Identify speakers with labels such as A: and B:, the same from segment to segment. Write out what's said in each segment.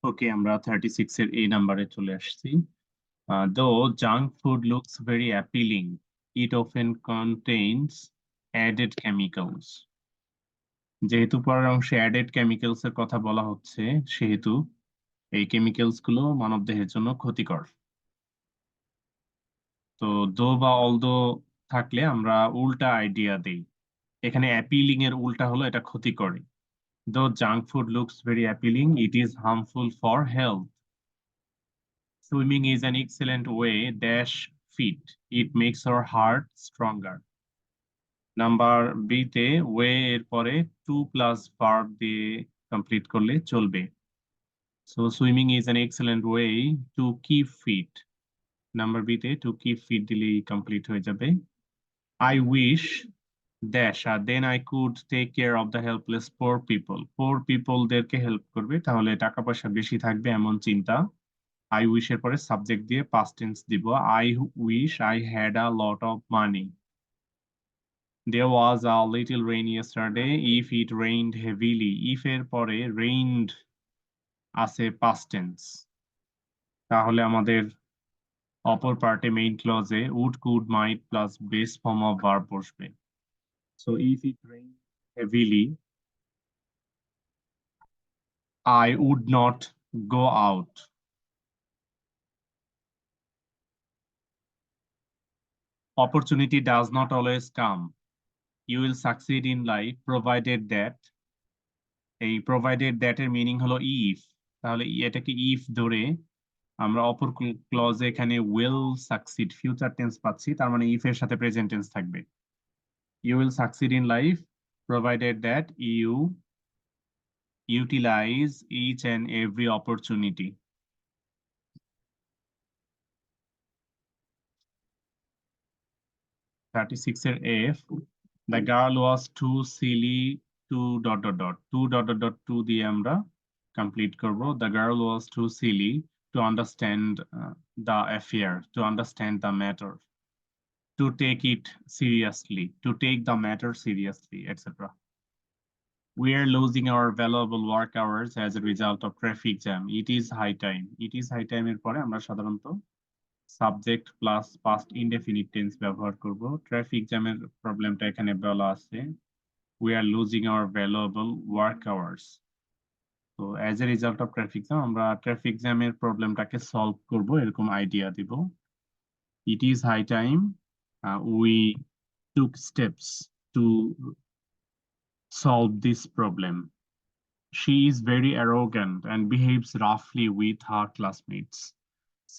A: ওকে, আমরা 36 এর এই নাম্বারে চলে আসছি। দো junk food looks very appealing, it often contains added chemicals. যেহেতু পরের অংশে অ্যাডেড কেমিক্যালস এর কথা বলা হচ্ছে, সেহেতু এই কেমিক্যালস গুলো মানবদেহের জন্য ক্ষতিকর। তো দো বা অলদো থাকলে আমরা উল্টা আইডিয়া দেই। এখানে অ্যাপিলিং এর উল্টা হলো এটা ক্ষতি করে। দো junk food looks very appealing, it is harmful for health. Swimming is an excellent way dash fit. It makes our heart stronger. Number B তে ওয়ে এর পরে টু প্লাস ভার্ব দিয়ে কমপ্লিট করলে চলবে। So swimming is an excellent way to keep fit. Number B তে to keep fit দিলেই complete হয়ে যাবে। আই উইশ ড্যাশ আর then I could take care of the helpless poor people. Poor পিপলদেরকে help করবে, তাহলে টাকা পয়সা বেশি থাকবে এমন চিন্তা। আই উইশ এর পরে সাবজেক্ট দিয়ে পাস্ট টেন্স দিব। I wish I had a lot of money. There was a little rain yesterday. If it rained heavily, if এর পরে rained আছে past tense, তাহলে আমাদের অপর পার্টে মেইন ক্লজে would, could, might plus base form of verb বসবে। So if it rained heavily, I would not go out. Opportunity does not always come. You will succeed in life provided that, এই provided that এর meaning হলো if, তাহলে এটাকে if ধরে আমরা অপর ক্লজে এখানে উইল সাকসিড ফিউচার টেন্স পাচ্ছি, তার মানে ইফ এর সাথে প্রেজেন্ট টেন্স থাকবে। You will succeed in life provided that you utilise each and every opportunity. 36 এর F, the girl was too silly to dot dot dot, to dot dot dot to দিয়ে আমরা complete করব। The girl was too silly to understand the affair, to understand the matter, to take it seriously, to take the matter seriously, etc. We are losing our valuable work hours as a result of traffic jam. It is high time. It is high time এর পরে আমরা সাধারণত subject plus past indefinite tense ব্যবহার করব। Traffic জ্যামের প্রবলেমটা এখানে বলা আছে, we are losing our valuable work hours. তো as a result of traffic jam আমরা ট্রাফিক জ্যামের প্রবলেমটাকে সলভ করব, এরকম আইডিয়া দিব। It is high time we took steps to solve this problem. She is very arrogant and behaves roughly with her classmates.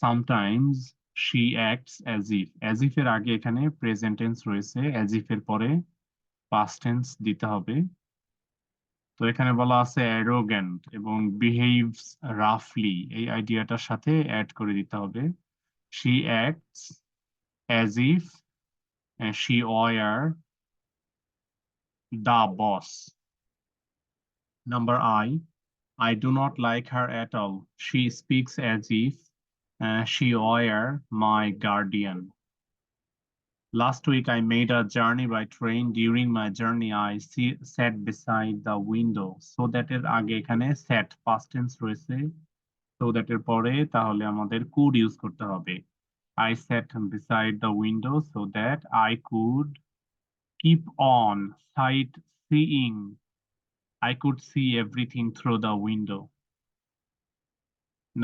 A: Sometimes she acts as if. As if এর আগে এখানে present tense রয়েছে, as if এর পরে past tense দিতে হবে। তো এখানে বলা আছে arrogant এবং behaves roughly, এই আইডিয়াটার সাথে অ্যাড করে দিতে হবে। She acts as if she were the boss. Number I do not like her at all. She speaks as if she were my guardian. Last week I made a journey by train. During my journey I sat beside the window. So that এর আগে এখানে sat past tense রয়েছে, so that এর পরে তাহলে আমাদের could use করতে হবে। I sat beside the window so that I could keep on sightseeing. I could see everything through the window.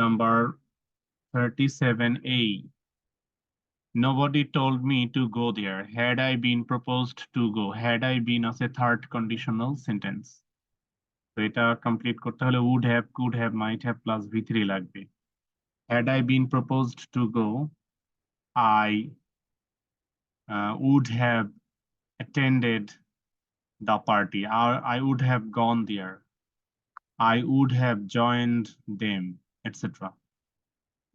A: Number 37A. Nobody told me to go there. Had I been proposed to go. Had I been as a third conditional sentence. তো এটা complete করতে হলে would have, could have, might have plus V3 লাগবে। Had I been proposed to go, I would have attended the party, or I would have gone there. I would have joined them, etc.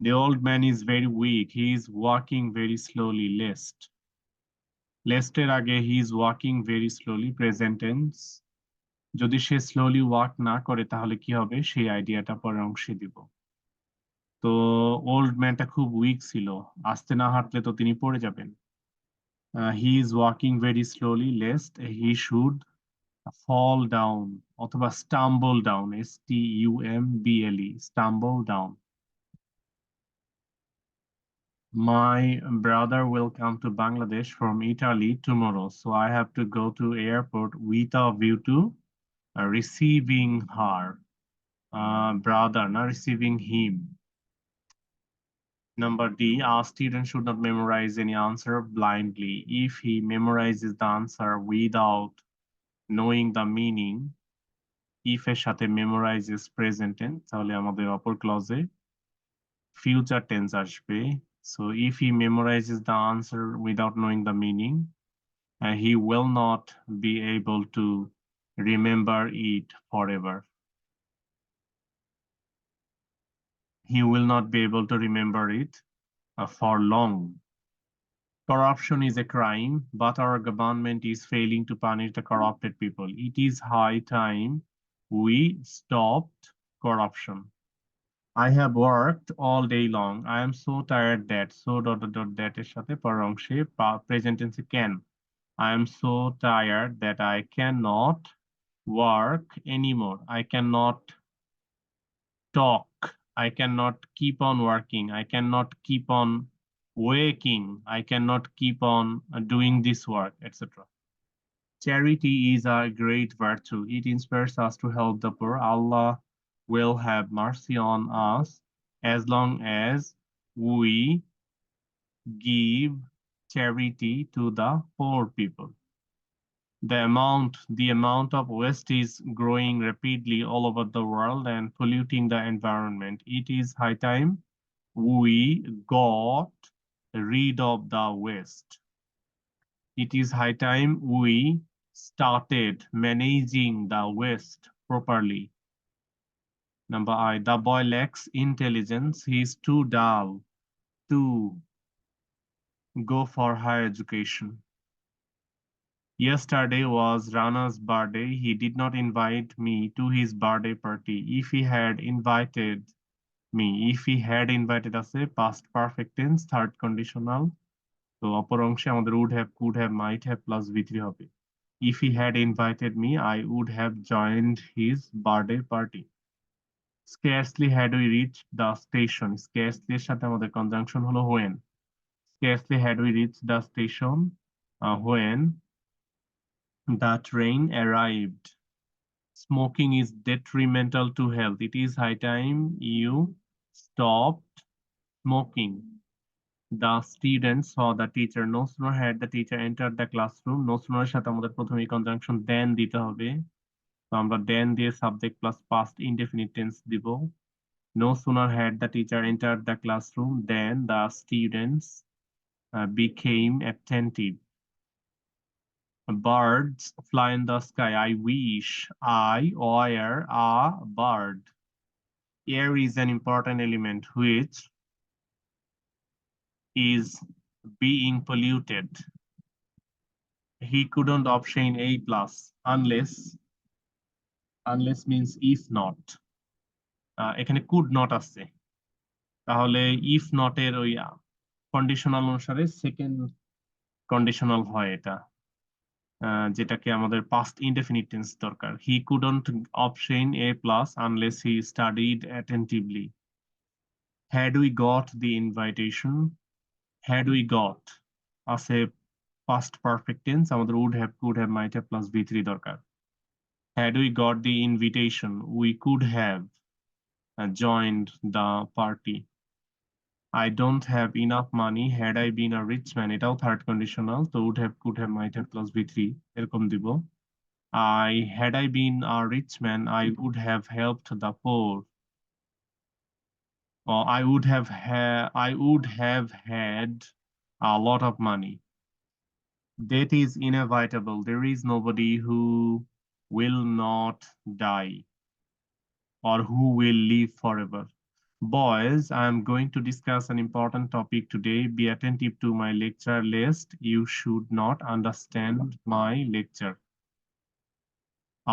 A: The old man is very weak. He is walking very slowly. Lest. Lest এর আগে he is walking very slowly, present tense. যদি সে slowly walk না করে তাহলে কি হবে, সেই আইডিয়াটা পরের অংশে দিব। তো ওল্ড ম্যানটা খুব উইক ছিল, আস্তে না হাঁটলে তো তিনি পড়ে যাবেন। He is walking very slowly, lest he should fall down অথবা stumble down, STUMBLE, stumble down. My brother will come to Bangladesh from Italy tomorrow, so I have to go to airport with a view to receiving her. Brother, not receiving him. Number D, a student should not memorize any answer blindly. If he memorizes the answer without knowing the meaning, if এর সাথে memorize is present tense, তাহলে আমাদের অপর ক্লজে future tense আসবে. So if he memorizes the answer without knowing the meaning, he will not be able to remember it forever. He will not be able to remember it for long. Corruption is a crime, but our government is failing to punish the corrupted people. It is high time we stopped corruption. I have worked all day long. I am so tired that that এর সাথে পরের অংশে present tense can. I am so tired that I cannot work anymore. I cannot talk. I cannot keep on working. I cannot keep on waking. I cannot keep on doing this work, etc. Charity is a great virtue. It inspires us to help the poor. Allah will have mercy on us as long as we give charity to the poor people. The amount of waste is growing rapidly all over the world and polluting the environment. It is high time we got rid of the waste. It is high time we started managing the waste properly. Number I, the boy lacks intelligence. He is too dull to go for higher education. Yesterday was Rana's birthday. He did not invite me to his birthday party. If he had invited us a past perfect tense, third conditional. So অপর অংশে আমাদের would have, could have, might have plus V3 হবে. If he had invited me, I would have joined his birthday party. Scarcely had we reached the station. Scarcely এর সাথে আমাদের conjunction হলো when. Scarcely had we reached the station when the train arrived. Smoking is detrimental to health. It is high time you stopped smoking. The students saw the teacher. No sooner had the teacher entered the classroom. No sooner এর সাথে আমাদের প্রথমে conjunction then দিতে হবে। তো আমরা then দিয়ে subject plus past indefinite tense দিব। No sooner had the teacher entered the classroom than the students became attentive. Birds fly in the sky. I wish I were a bird. Air is an important element which is being polluted. He couldn't obtain A plus unless means if not. এখানে could not আছে, তাহলে if not এর ওই conditional অনুসারে second conditional হয় এটা, যেটাকে আমাদের past indefinite tense দরকার। He couldn't obtain A plus unless he studied attentively. Had we got the invitation, had we got আছে past perfect tense, আমাদের would have, could have, might have plus V3 দরকার। Had we got the invitation, we could have joined the party. I don't have enough money. Had I been a rich man, এটাও third conditional, তো would have, could have, might have plus V3 এরকম দিব। Had I been a rich man, I would have helped the poor. Or I would have had a lot of money. Death is inevitable. There is nobody who will not die or who will live forever. Boys, I am going to discuss an important topic today. Be attentive to my lecture lest you should not understand my lecture.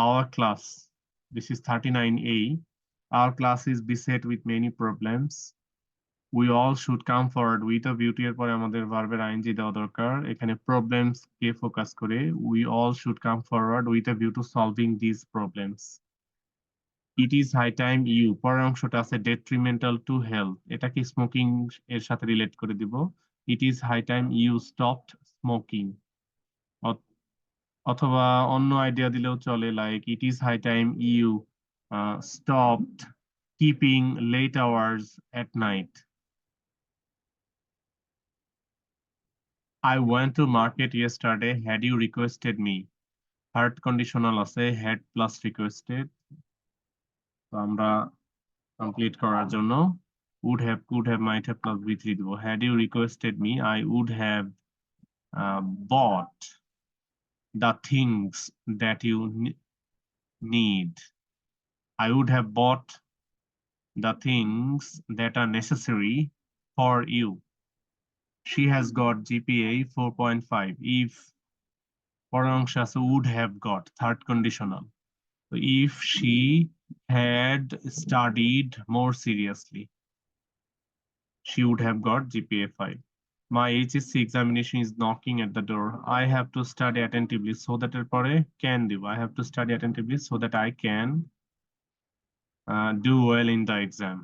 A: Our class, this is 39A. Our class is beset with many problems. We all should come forward with a beauty এর পরে আমাদের ভার্বের ING দেওয়া দরকার। এখানে problems কে focus করে we all should come forward with a view to solving these problems. It is high time you পরের অংশটা আছে detrimental to health এটাকে স্মোকিং এর সাথে রিলেট করে দিব। It is high time you stopped smoking অথবা অন্য আইডিয়া দিলেও চলে like it is high time you stopped keeping late hours at night. I went to market yesterday. Had you requested me? Third conditional আছে had plus requested. তো আমরা complete করার জন্য would have, could have, might have plus V3 দিব। Had you requested me, I would have bought the things that you need. I would have bought the things that are necessary for you. She has got GPA 4.5. If পরের অংশে আছে would have got, third conditional. So if she had studied more seriously, she would have got GPA 5. My HSC examination is knocking at the door. I have to study attentively so that এর পরে can দিব। I have to study attentively so that I can do well in the exam.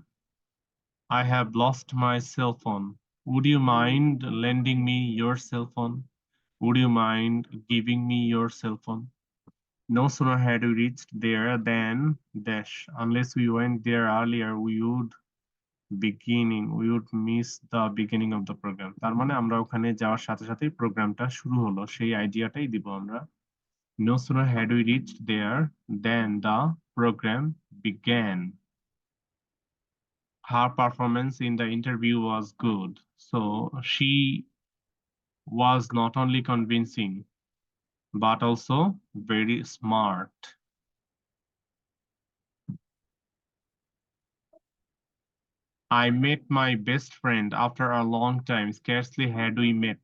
A: I have lost my cell phone. Would you mind lending me your cell phone? Would you mind giving me your cell phone? No sooner had we reached there than dash. Unless we went there earlier, we would miss the beginning of the program. তার মানে আমরা ওখানে যাওয়ার সাথে সাথে প্রোগ্রামটা শুরু হলো সেই আইডিয়াটাই দিব আমরা। No sooner had we reached there than the program began. Her performance in the interview was good. So she was not only convincing, but also very smart. I met my best friend after a long time. Scarcely had we met.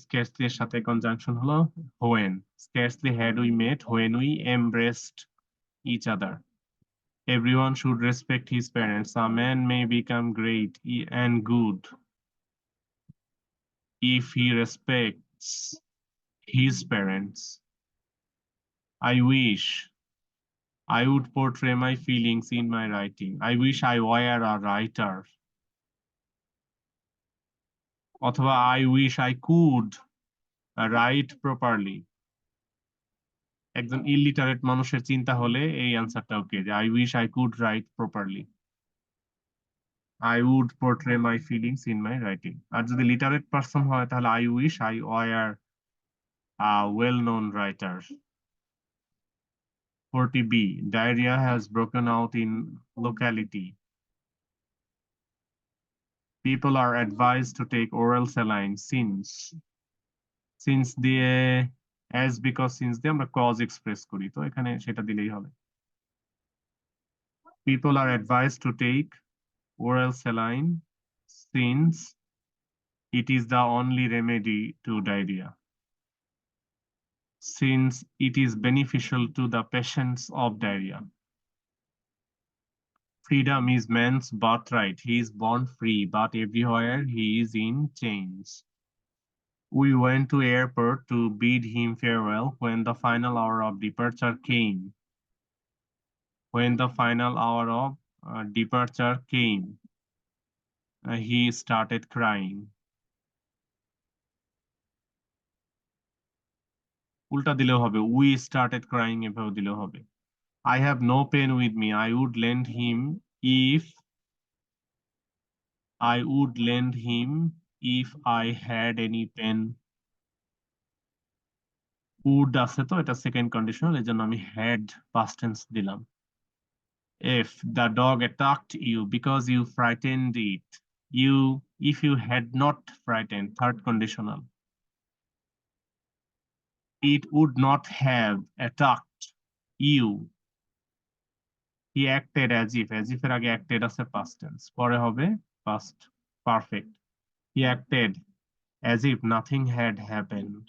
A: Scarcely এর সাথে conjunction হলো when. Scarcely had we met when we embraced each other. Everyone should respect his parents. A man may become great and good if he respects his parents. I wish I would portray my feelings in my writing. I wish I were a writer. অথবা I wish I could write properly. একজন illiterate মানুষের চিন্তা হলে এই অ্যান্সারটা ওকে যে I wish I could write properly. I would portray my feelings in my writing. আর যদি literate person হয় তাহলে I wish I were a well-known writer. 40B, diarrhea has broken out in locality. People are advised to take oral saline since দিয়ে as because since দিয়ে আমরা cause express করি তো এখানে সেটা দিলেই হবে। People are advised to take oral saline since it is the only remedy to diarrhea. Since it is beneficial to the patients of diarrhea. Freedom is man's birthright. He is born free, but everywhere he is in chains. We went to airport to bid him farewell when the final hour of departure came. When the final hour of departure came, he started crying. উল্টা দিলেও হবে we started crying এভাবে দিলেও হবে। I have no pen with me. I would lend him if I had any pen. Would আছে তো এটা second conditional এজন্য আমি had past tense দিলাম। If the dog attacked you because you frightened it, if you had not frightened, third conditional, it would not have attacked you. He acted as if এর আগে acted আছে past tense, পরে হবে past perfect. He acted as if nothing had happened.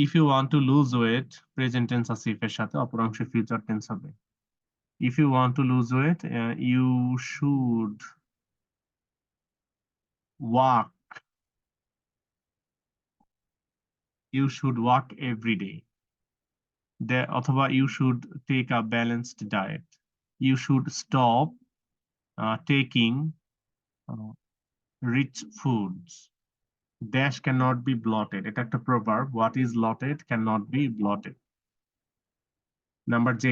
A: If you want to lose weight, present tense আছে if এর সাথে, অপর অংশে future tense হবে। If you want to lose weight, you should walk. You should walk every day. অথবা you should take a balanced diet. You should stop taking rich foods. Dash cannot be blotted. এটা একটা proverb. What is blotted cannot be blotted. Number J,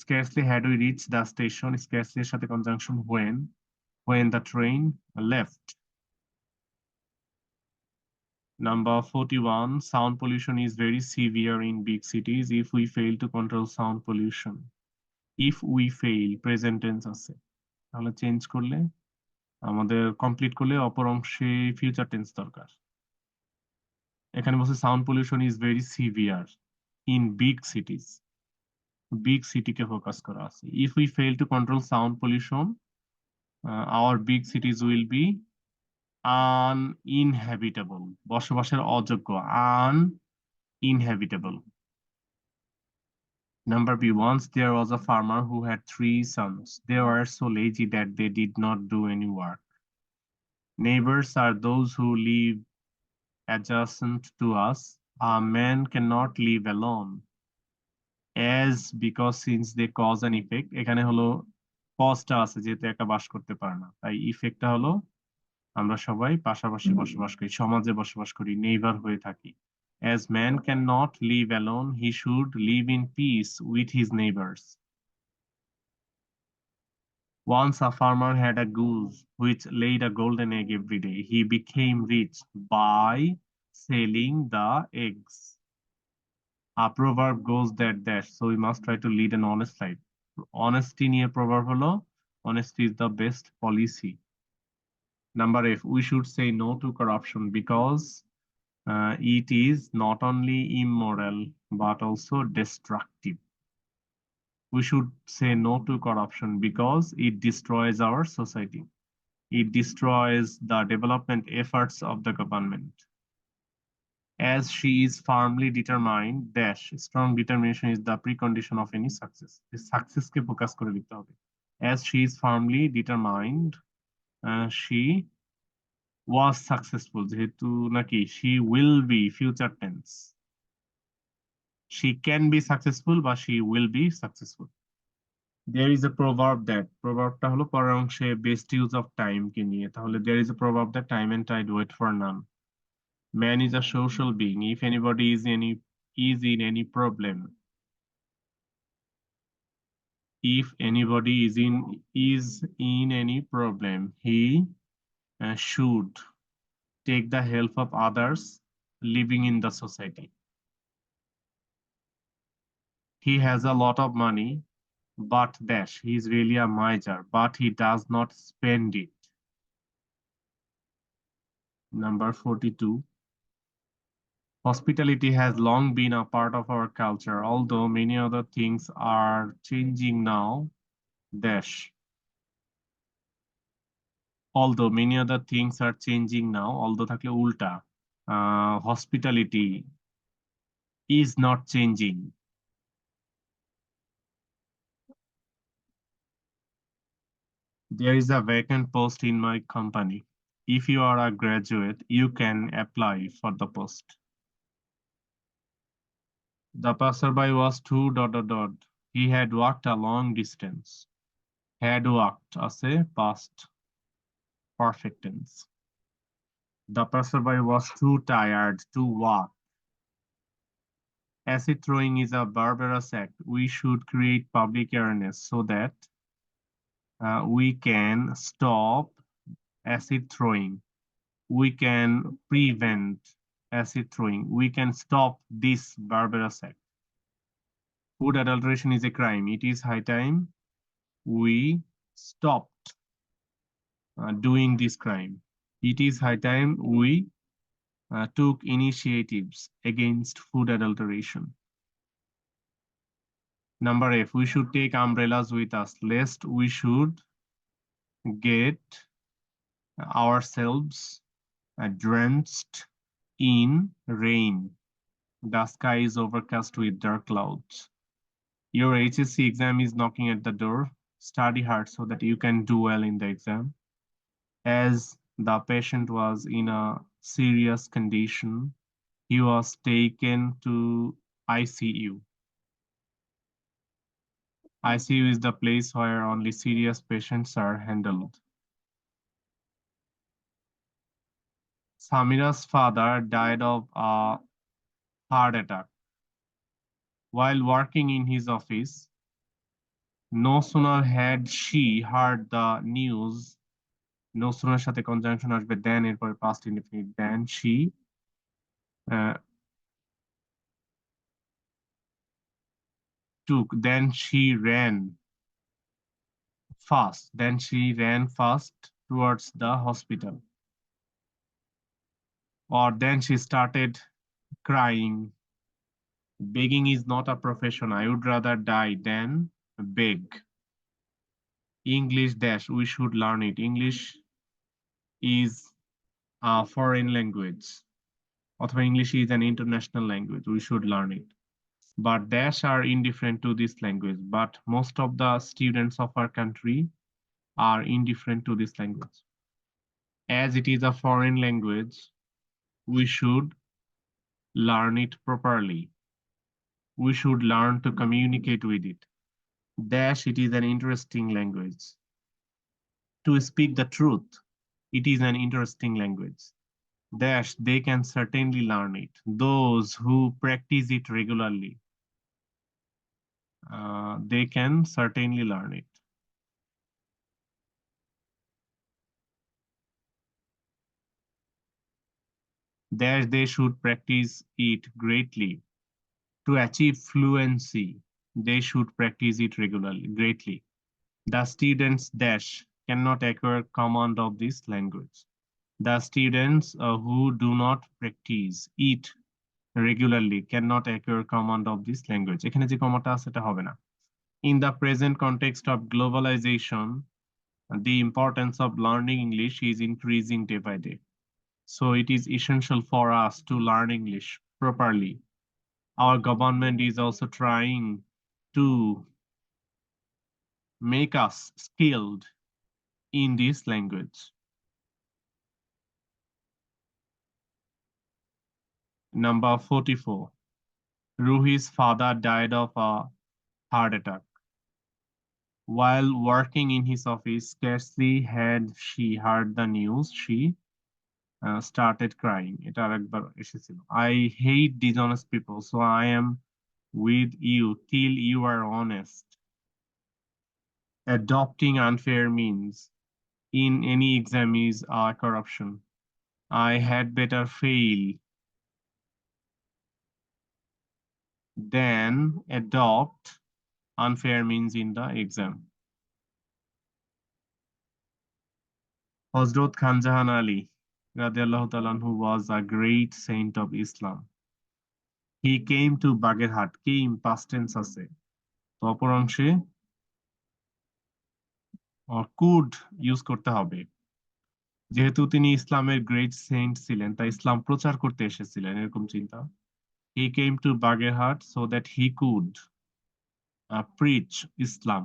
A: scarcely had we reached the station. Scarcely এর সাথে conjunction when the train left. Number 41, sound pollution is very severe in big cities if we fail to control sound pollution. If we fail, present tense আছে। তাহলে change করলে আমাদের complete করলে অপর অংশে future tense দরকার। এখানে বলছে sound pollution is very severe in big cities. Big সিটিকে ফোকাস করা আছে। If we fail to control sound pollution, our big cities will be uninhabitable, বসবাসের অযোগ্য, uninhabitable. Number B, once there was a farmer who had 3 sons. They were so lazy that they did not do any work. Neighbors are those who live adjacent to us. A man cannot live alone. As because since they cause and effect, এখানে হলো কজটা আছে যেহেতু একটা বাস করতে পারে না, তাই ইফেক্টটা হলো আমরা সবাই পাশাপাশি বসবাস করি, সমাজে বসবাস করি, নেইবার হয়ে থাকি। As man cannot live alone, he should live in peace with his neighbors. Once a farmer had a goose which laid a golden egg every day. He became rich by selling the eggs. A proverb goes that dash, so we must try to lead an honest life. Honesty নিয়ে proverb হলো honesty is the best policy. Number F, we should say no to corruption because it is not only immoral but also destructive. We should say no to corruption because it destroys our society. It destroys the development efforts of the government. As she is firmly determined, dash, strong determination is the precondition of any success. The success ke focus kore লিখতে হবে. As she is firmly determined, she was successful. যেহেতু নাকি she will be future tense. She can be successful but she will be successful. There is a proverb that proverbটা হলো পরের অংশে best use of time কে নিয়ে, তাহলে there is a proverb that time and tide wait for none. Man is a social being. If anybody is in any problem, if anybody is in any problem, he should take the help of others living in the society. He has a lot of money, but dash, he is really a miser, but he does not spend it. Number 42. Hospitality has long been a part of our culture, although many other things are changing now. Dash. Although many other things are changing now, although থাকলে উল্টা, hospitality is not changing. There is a vacant post in my company. If you are a graduate, you can apply for the post. The passerby was too ... He had walked a long distance. Had walked আছে past perfect tense. The passerby was too tired to walk. Acid throwing is a barbarous act. We should create public awareness so that we can stop acid throwing. We can prevent acid throwing. We can stop this barbarous act. Food adulteration is a crime. It is high time we stopped doing this crime. It is high time we took initiatives against food adulteration. Number F, we should take umbrellas with us, lest we should get ourselves drenched in rain. The sky is overcast with dark clouds. Your HSC exam is knocking at the door. Study hard so that you can do well in the exam. As the patient was in a serious condition, he was taken to ICU. ICU is the place where only serious patients are handled. Samira's father died of a heart attack. While working in his office, no sooner had she heard the news, no sooner সাথে conjunction আসবে than এরপরে past indefinite than she uh, then she ran fast towards the hospital. Or then she started crying. Begging is not a profession. I would rather die than beg. English dash, we should learn it. English is a foreign language. Or English is an international language. We should learn it. But dash are indifferent to this language. But most of the students of our country are indifferent to this language. As it is a foreign language, we should learn it properly. We should learn to communicate with it. Dash, it is an interesting language. To speak the truth, it is an interesting language. Dash, they can certainly learn it. Those who practice it regularly, they can certainly learn it. Dash, they should practice it greatly. To achieve fluency, they should practice it regularly, greatly. The students dash cannot acquire command of this language. The students who do not practice it regularly cannot acquire command of this language. এখানে যে কমাটা আছে এটা হবে না। In the present context of globalization, the importance of learning English is increasing day by day. So it is essential for us to learn English properly. Our government is also trying to make us skilled in this language. Number 44. Ruhi's father died of a heart attack. While working in his office, scarcely had she heard the news, she started crying. এটা আরেকবার এসেছিল. I hate dishonest people, so I am with you till you are honest. Adopting unfair means in any exam is corruption. I had better fail than adopt unfair means in the exam. Hazrat Khan Jahan Ali radiallahu ta'ala who was a great saint of Islam. He came to Bagherhat. Came past tense আছে। তো অপর অংশে could use করতে হবে। যেহেতু তিনি ইসলামের great Saint ছিলেন তাই ইসলাম প্রচার করতে এসেছিলেন এরকম চিন্তা। He came to Bagherhat so that he could preach Islam.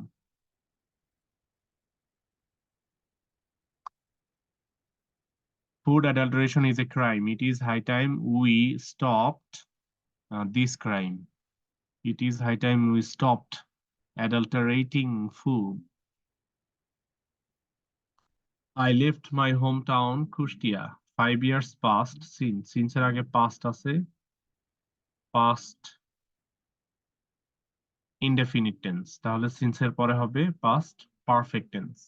A: Food adulteration is a crime. It is high time we stopped this crime. It is high time we stopped adulterating food. I left my hometown Kushtia 5 years past since এর আগে past আছে past indefinite tense তাহলে since এর পরে হবে past perfect tense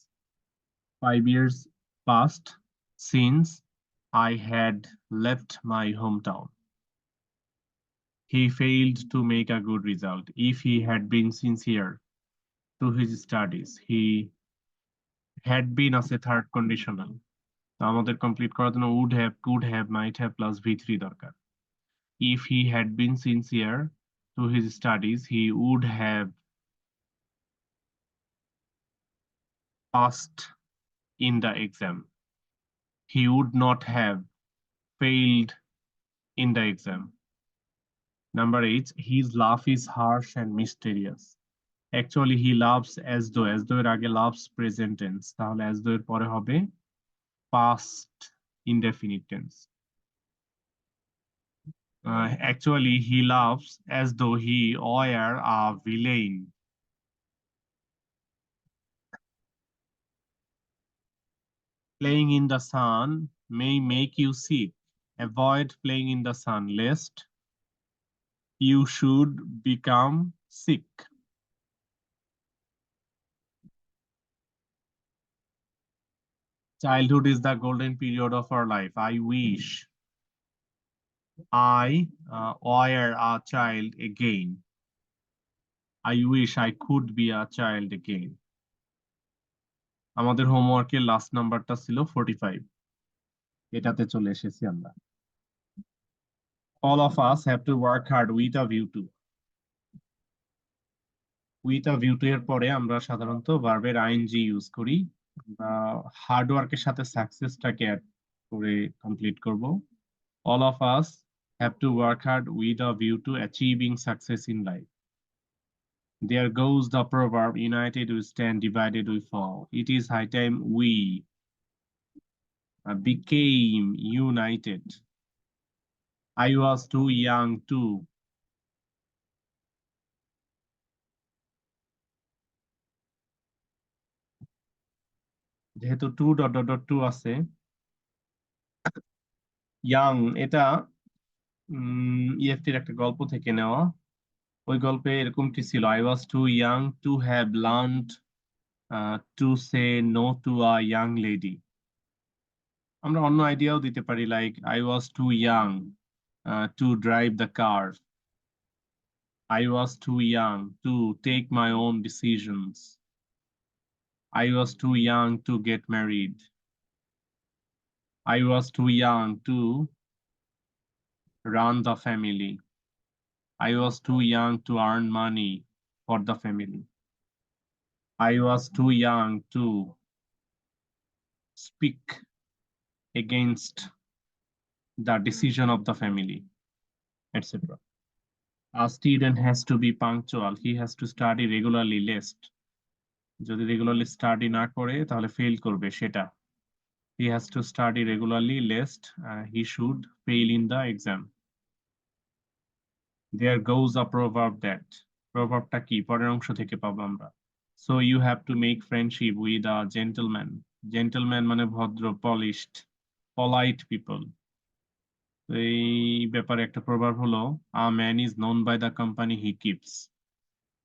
A: 5 years past since I had left my hometown. He failed to make a good result. If he had been sincere to his studies, he had been as a third conditional. আমাদের complete করার জন্য would have, could have, might have plus V3 দরকার। If he had been sincere to his studies, he would have passed in the exam. He would not have failed in the exam. Number 8, his laugh is harsh and mysterious. Actually he loves as though এর আগে loves present tense, তাহলে as though এর পরে হবে past indefinite tense. Actually he loves as though he were a villain. Playing in the sun may make you sick. Avoid playing in the sun lest you should become sick. Childhood is the golden period of our life. I wish I were a child again. I wish I could be a child again. আমাদের হোমওয়ার্কের last নাম্বারটা ছিল 45, এটাতে চলে এসেছি আমরা। All of us have to work hard with a view to. With a view to এর পরে আমরা সাধারণত ভার্বের আইএনজি ইউজ করি। হার্ড ওয়ার্কের সাথে সাকসেসটাকে অ্যাড করে কমপ্লিট করব। All of us have to work hard with a view to achieving success in life. There goes the proverb, united we stand, divided we fall. It is high time we became united. I was too young to. যেহেতু too dot dot dot to আছে, young এটা ইএফটির একটা গল্প থেকে নেওয়া। ওই গল্পে এরকমটি ছিল, I was too young to have learned to say no to a young lady. আমরা অন্য আইডিয়াও দিতে পারি, like I was too young to drive the car. I was too young to take my own decisions. I was too young to get married. I was too young to run the family. I was too young to earn money for the family. I was too young to speak against the decision of the family, etc. A student has to be punctual. He has to study regularly lest যদি regularly study না করে তাহলে fail করবে সেটা। He has to study regularly lest he should fail in the exam. There goes a proverb that. প্রভাবটা কি পরের অংশ থেকে পাবো আমরা। So you have to make friendship with a gentleman. Gentleman মানে ভদ্র, polished, polite people. এই ব্যাপারে একটা প্রভাব হলো, a man is known by the company he keeps.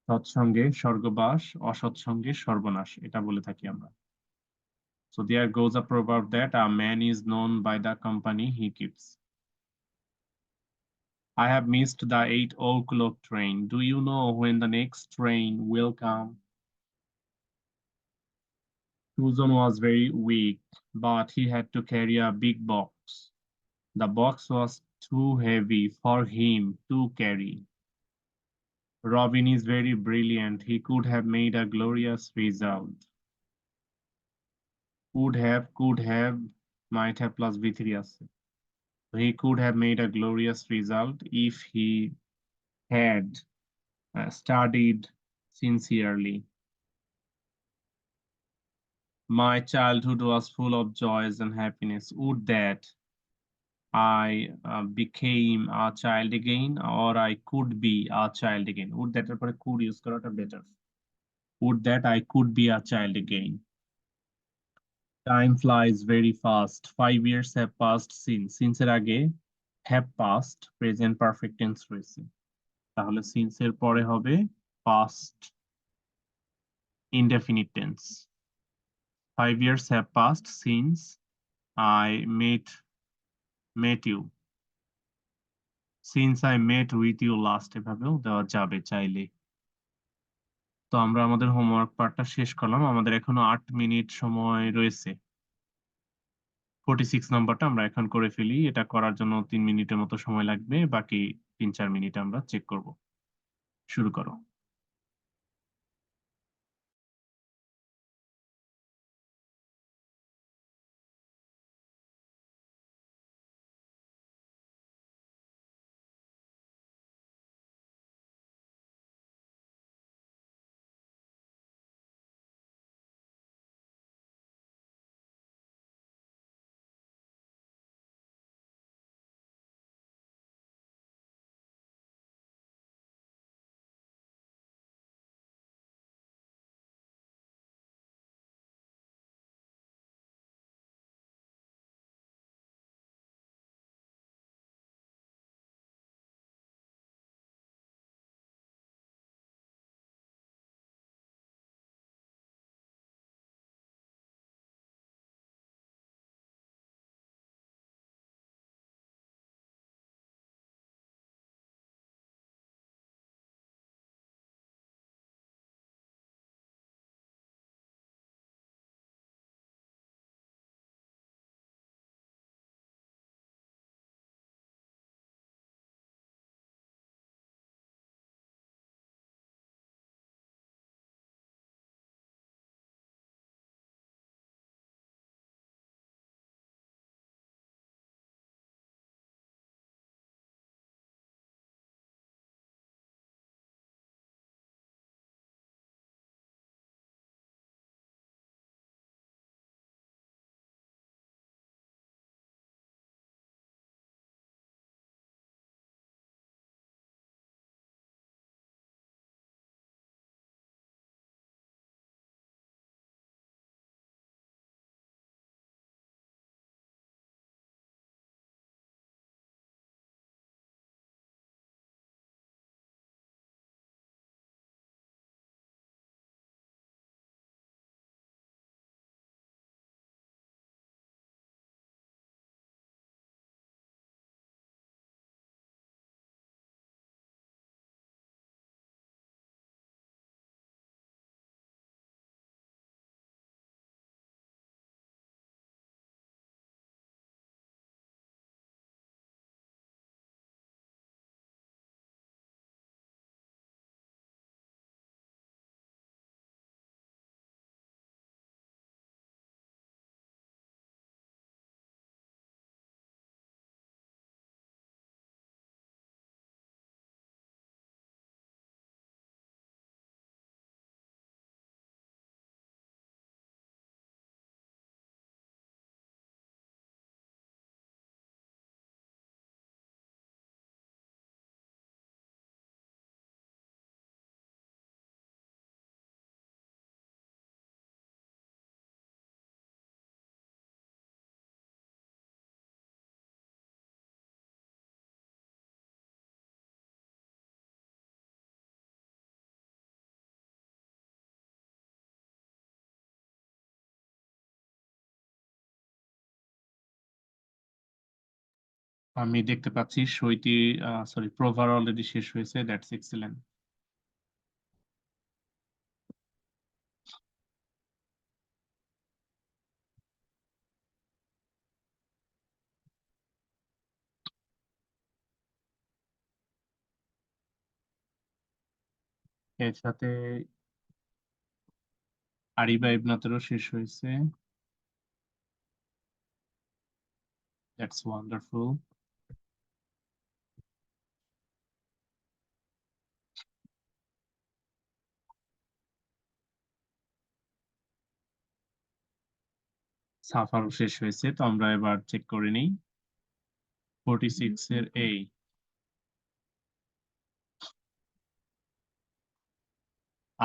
A: সৎসঙ্গে স্বর্গবাস, অসৎসঙ্গে সর্বনাশ, এটা বলে থাকি আমরা। So there goes a proverb that a man is known by the company he keeps. I have missed the 8 o'clock train. Do you know when the next train will come? Susan was very weak, but he had to carry a big box. The box was too heavy for him to carry. Robin is very brilliant. He could have made a glorious result. Could have, might have plus V3 আছে। He could have made a glorious result if he had studied sincerely. My childhood was full of joys and happiness. Would that I became a child again, or I could be a child again. Would that এর পরে could use করাটা better. Would that I could be a child again. Time flies very fast. 5 years have passed since. Since এর আগে have passed, present perfect tense রয়েছে। তাহলে since এর পরে হবে past indefinite tense. 5 years have passed since I met you. Since I met with you last, এভাবেও দেওয়া যাবে চাইলে। তো আমরা আমাদের হোমওয়ার্ক পার্টটা শেষ করলাম। আমাদের এখনো 8 মিনিট সময় রয়েছে। 46 নাম্বারটা আমরা এখন করে ফেলি। এটা করার জন্য 3 মিনিটের মতো সময় লাগবে। বাকি 3-4 মিনিট আমরা চেক করব। শুরু করো। আমি দেখতে পাচ্ছি সইটি সরি প্রভার অলরেডি শেষ হয়েছে। That's excellent. এর সাথে আরিবা ইবনাতেরও শেষ হয়েছে। That's wonderful. সাফারও শেষ হয়েছে। তো আমরা এবার চেক করে নিই 46 এর A।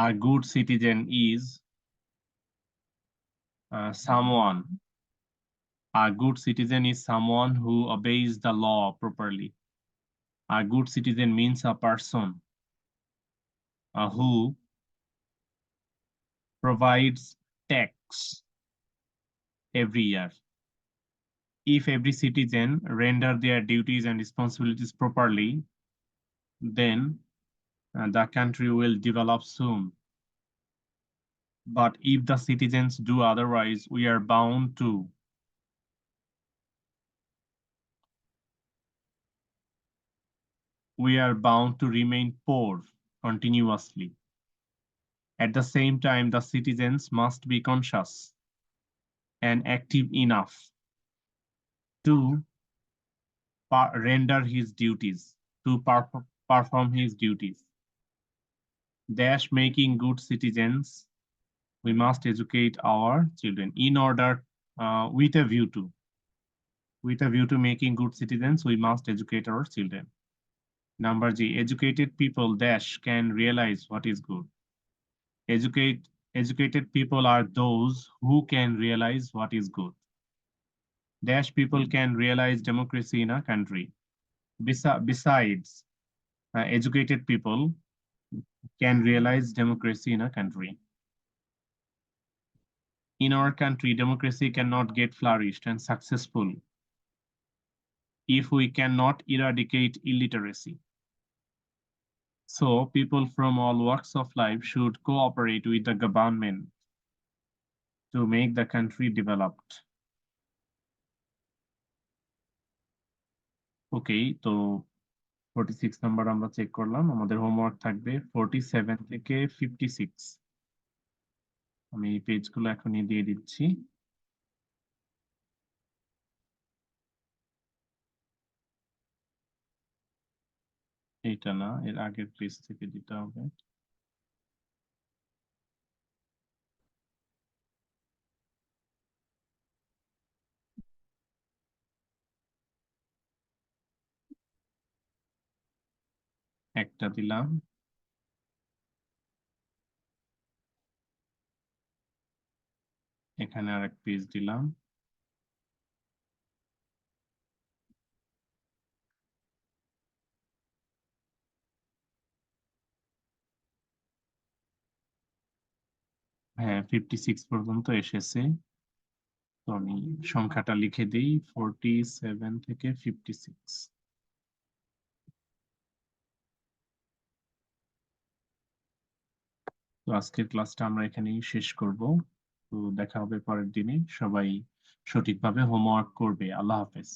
A: A good citizen is someone. A good citizen is someone who obeys the law properly. A good citizen means a person who provides tax every year. If every citizen render their duties and responsibilities properly, then the country will develop soon. But if the citizens do otherwise, we are bound to remain poor continuously. At the same time, the citizens must be conscious and active enough to render his duties, to perform his duties. Thus, making good citizens, we must educate our children in order, with a view to making good citizens, we must educate our children. Number G, educated people dash can realize what is good. Educated people are those who can realize what is good. Dash people can realize democracy in a country. Besides, educated people can realize democracy in a country. In our country, democracy cannot get flourished and successful if we cannot eradicate illiteracy. So people from all walks of life should cooperate with the government to make the country developed. Okay, তো 46 number আমরা check করলাম। আমাদের homework থাকবে 47 থেকে 56। আমি এই পেজগুলো এখনই দিয়ে দিচ্ছি। এইটা না, এর আগের পেজ থেকে দিতে হবে। একটা দিলাম, এখানে আরেক পেজ দিলাম। হ্যাঁ, 56 পর্যন্ত এসেছে। তো আমি সংখ্যাটা লিখে দিই 47 থেকে 56। তো আজকের ক্লাসটা আমরা এখানেই শেষ করব। তো দেখা হবে পরের দিনে। সবাই সঠিকভাবে হোমওয়ার্ক করবে। আল্লাহ হাফেজ।